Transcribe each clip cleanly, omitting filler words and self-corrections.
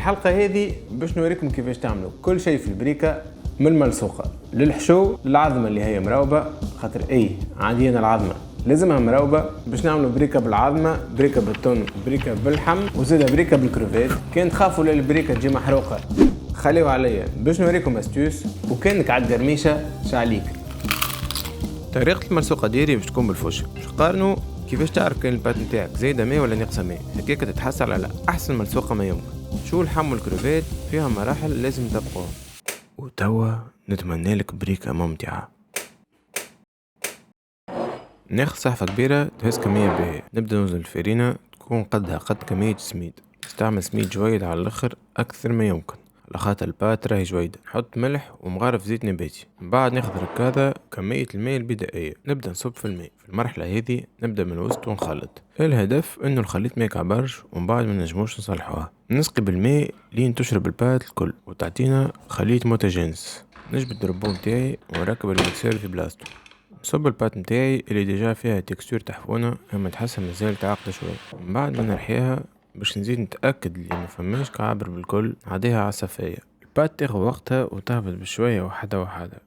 الحلقة هذه باش نوريكم كيفاش تعملوا كل شيء في البريكة، من الملصوقة للحشو للعظمة اللي هي مراوبة، خاطر عاديا العظمة لازمها مراوبة. باش نعملوا بريكة بالعظمة، بريكة بالتون، بريكة باللحم، وزيدا بريكة بالكروفيت. كان تخافوا للبريكة تجي محروقة خليوا عليا باش نوريكم استوس، وكانك على القرميشة شعليك. طريقة الملصوقة ديري باش تكون بالفوشة. باش نقارنوا كيفاش تعرف كان البات نتاعك زايدة ماء ولا ناقصة ماء، هكاك تتحصل على احسن ملصوقة ما يمكن. شو اللحم والكروفيت فيها مراحل لازم تبقوهم. وتوا نتمنى لك بريكة ممتعة. ناخذ صحفة كبيرة تهز كمية باهية، نبدأ نوزن الفرينة تكون قدها قد كمية السميد. نستعمل سميد جويد على الاخر أكثر ما يمكن، على خاطر البات راهي جويدة. نحط ملح ومغرف زيت نباتي. من بعد ناخذ ركاذا كمية الماء البدائية، نبدأ نصب في الماء. في المرحلة هذه نبدأ من الوسط ونخلط. الهدف انه الخليط ما يكعبرش ومن بعد ما نجموش نصلحوها. نسقي بالماء لين تشرب البات الكل وتعطينا خليط متجانس. نجبد الربو متاعي ونركب المكسير في بلاصتو. نصب البات متاعي اللي ديجا فيها تكستور تحفونة، اما تحسها مازال تعقد شوية. من بعد ما نرحيها باش نزيد نتأكد اللي ما فماش كعبر بالكل، نعديها على الصفاية. البات تاخذ وقتها وتهبط بشوية وحدة وحدة.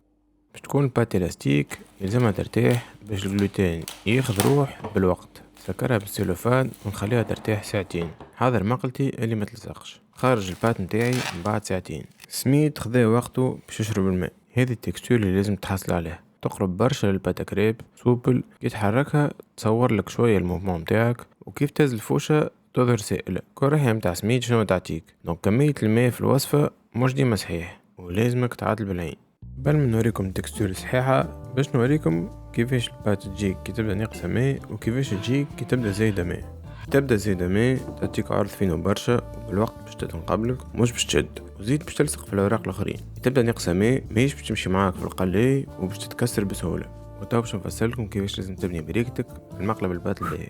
باش تكون البات الاستيك يلزمها ترتاح باش الجلوتين ياخذ روح بالوقت. سكرها بالسيلوفان ونخليها ترتاح ساعتين. حاضر مقلتي اللي ما تلصقش. خارج البات متاعي من بعد ساعتين. سميد خذا وقته باش يشرب الماء. هذه التكستور اللي لازم تحصل عليها. تقرب برشا للباتا كريب سوبل، كي تحركها تصور لك شوية الموفمون متاعك، وكيف تهز الفوشة تظهر سائلة. كراهية متاع سميد شنو تعطيك؟ دونك كمية الماء في الوصفة مش ديما صحيح، ولازمك تعادل بالعين. قبل ما نوريكم التكستور الصحيحة باش نوريكم كيفاش البات تجيك كي تبدا ناقصة ماء، وكيفاش تجيك كي تبدا زايدة ماء. تبدا زايدة ماء تعطيك عرض فينو برشا، وبالوقت باش تنقبلك مش باش تشد، وزيد باش تلصق في الأوراق الآخرين. تبدا ناقصة ماء ماهيش باش تمشي معاك في القلاي وباش تتكسر بسهولة. وتوا باش نفسرلكم كيفاش لازم تبني بريكتك في المقلب البات الباهي.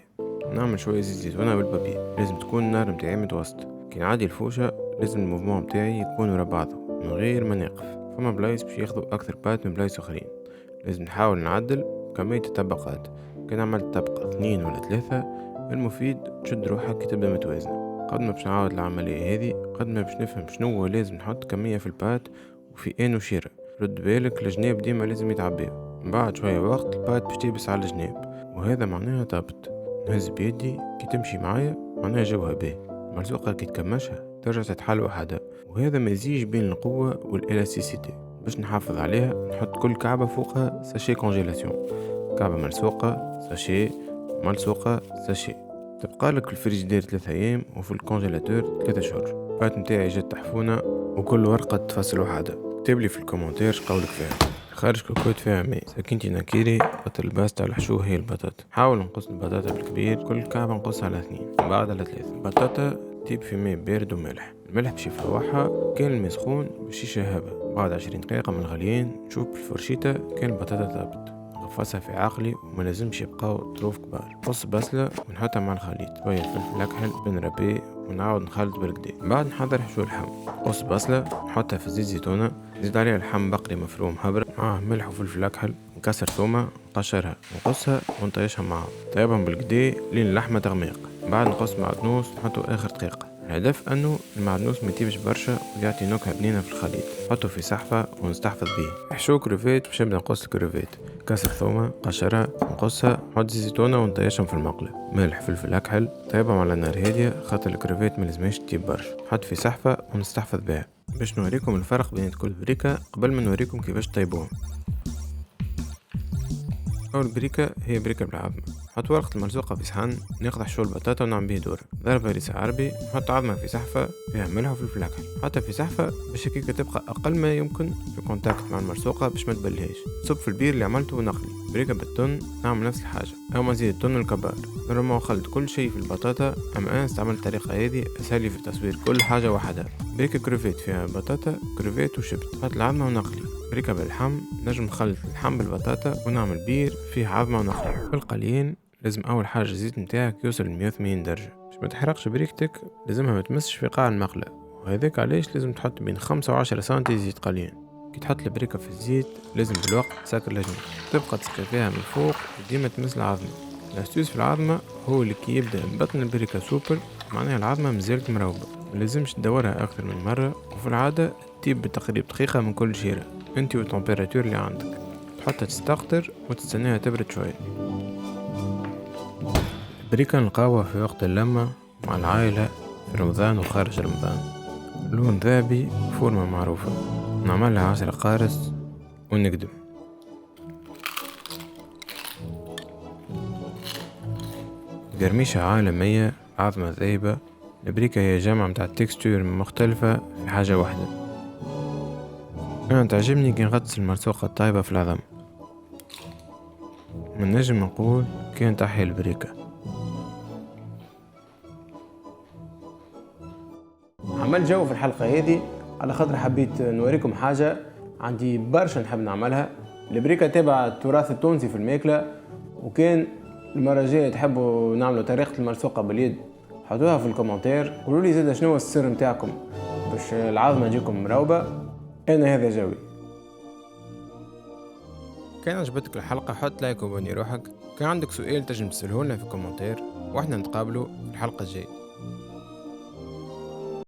نعمل شوية زيت زيتونة بالبابي. لازم تكون النار متاعي متوسط. كي نعدي الفوشة لازم الموفمون متاعي يكون ورا بعضه من غير ما نقف. فما بلايص باش ياخذوا أكثر بات من بلايص آخرين. لازم نحاول نعدل كمية الطبقات. كان عملت طبقة 2 ولا 3 المفيد تشد روحك كي تبدا متوازنة. قد ما باش نعاود العملية هذه قد ما باش نفهم شنو لازم نحط كمية في البات وفي انو شيرة. رد بالك الجناب ديما لازم يتعبيو. من بعد شوية وقت البات باش تيبس على الجناب، وهذا معناها طابت. نهز بيدي كي تمشي معايا معناها جوها باهي. الملصوقة كي تكمشها ترجع تتحل وحدها، وهذا مزيج بين القوة والإلاستيسيتي. باش نحافظ عليها نحط كل كعبة فوقها ساشي كونجيلاسيون. كعبة ملصوقة ساشي، ملصوقة ساشي. تبقى لك في الفريجيدير 3 أيام وفي الكونجيلاتور 3 شهور. البات متاعي جات تحفونة وكل ورقة تفصل وحدها. اكتبلي في الكومنتير شقولك فيها. خارج كوكوت فيها ماء، سكينتي ناكيري قتل الباستا على الحشو هي البطاطا. حاول نقص البطاطا بالكبير، كل كعبة نقصها على 2 بعد على 3. البطاطا تجيب في ماء بارد وملح. الملح باش يفوحها، كان الماء سخون باش يشهبها. بعد 20 دقيقة من الغليان نشوف بالفرشيطة كان البطاطا طابت. نغفصها في عقلي وما لازمش يبقاو طروف كبار. قص بصلة ونحطها مع الخليط، شوية فلفل أكحل بنربيه ونعاود نخلط بالكدا. بعد نحضر حشو اللحم. قص بصلة نحطها في زيت زيتونة، نزيد عليها لحم بقري مفروم هبر معاه ملح وفلفل أكحل، نكسر ثومة نقشرها نقصها ونطيشها معاه، طيبهم بالكدا لين اللحمة تغميق. بعد نقص معدنوس نحطو آخر دقيقة. الهدف انه المعدنوس ما يطيبش برشا ويعطي نكهة بنينة في الخليط. نحطه في صحفة ونستحفظ به. حشو كروفيت باش نبدا نقص الكروفيت. كسر ثومة قشرها نقصها، نحط زيتونة ونطيشهم في المقلة، ملح فلفل أكحل، طيبهم على نار هادية خاطر الكروفيت ملزمهاش تطيب برشا. نحط في صحفة ونستحفظ بها. باش نوريكم الفرق بين كل بريكة قبل ما نوريكم كيفاش طيبوهم. أول بريكة هي بريكة بالعظمة. نحط ورقة الملصوقة في صحن، ناخذ حشو البطاطا ونعمل بيه دورة. ضربة هريس عربي، نحط عظمة في صحفة فيها ملح وفلفل أكحل، نحطها في صحفة باش هكاك تبقى أقل ما يمكن في كونتاكت مع الملصوقة باش ما تبلهاش. نصب في البير اللي عملته ونقلي. بريكة بالتون نعمل نفس الحاجة أو مزيد التون الكبار. نورمالمون خلط كل شيء في البطاطا، أما أنا استعملت الطريقة هذه أسهل في تصوير كل حاجة وحدها. بريكة كروفيت فيها بطاطا كروفيت وشبت، نحط العظمة ونقلي. بريكة باللحم نجم نخلط اللحم بالبطاطا ونعمل بير فيه عظمة ونقلي. في القليين لازم أول حاجة الزيت متاعك يوصل 180 درجة باش ما تحرقش بريكتك، لازمها ما تمسش في قاع المقلة، وهذاك علاش لازم تحط بين 5 و10 سنتي زيت قليل. كي تحط البريكة في الزيت لازم بالوقت تسكر الجنب، تبقى تسقي فيها من فوق وديما تمس العظمة. الاستوس في العظمة هو اللي كي يبدا بطن البريكة سوبر معناها العظمة مازالت مروبة. ملزمش تدورها أكثر من مرة، وفي العادة تجيب بتقريب دقيقة من كل شيرة انتي والتمبيراتور اللي عندك، تحطها تستقطر وتستناها تبرد شوية. البريكة نلقاوها في وقت اللمة مع العائلة في رمضان وخارج رمضان، لون ذهبي، فورمة معروفة، نعملها عصير قارص ونقدم. قرميشة عالمية، عظمة ذايبة. البريكة هي جامعة متاع تكستور مختلفة في حاجة واحدة. أنا تعجبني كي نغطس المرسوقة الطايبة في العظم، من نجم نقول كان تحيا البريكة. عمل جو في الحلقة هذه على خاطر حبيت نوريكم حاجة عندي برشا نحب نعملها. البريكة تبع التراث التونسي في الماكلة، وكان المرة الجاية تحبوا نعملوا طريقة المرسوقة باليد حطوها في الكومنتير، قولوا لي زيادة شنو السر متاعكم باش العظمة تجيكم مروبة. أنا هذا جوي. كان عجبتك الحلقة حط لايك وبني روحك. كان عندك سؤال تجم تسألهولنا في الكومنتير واحنا نتقابلوا في الحلقة الجاية.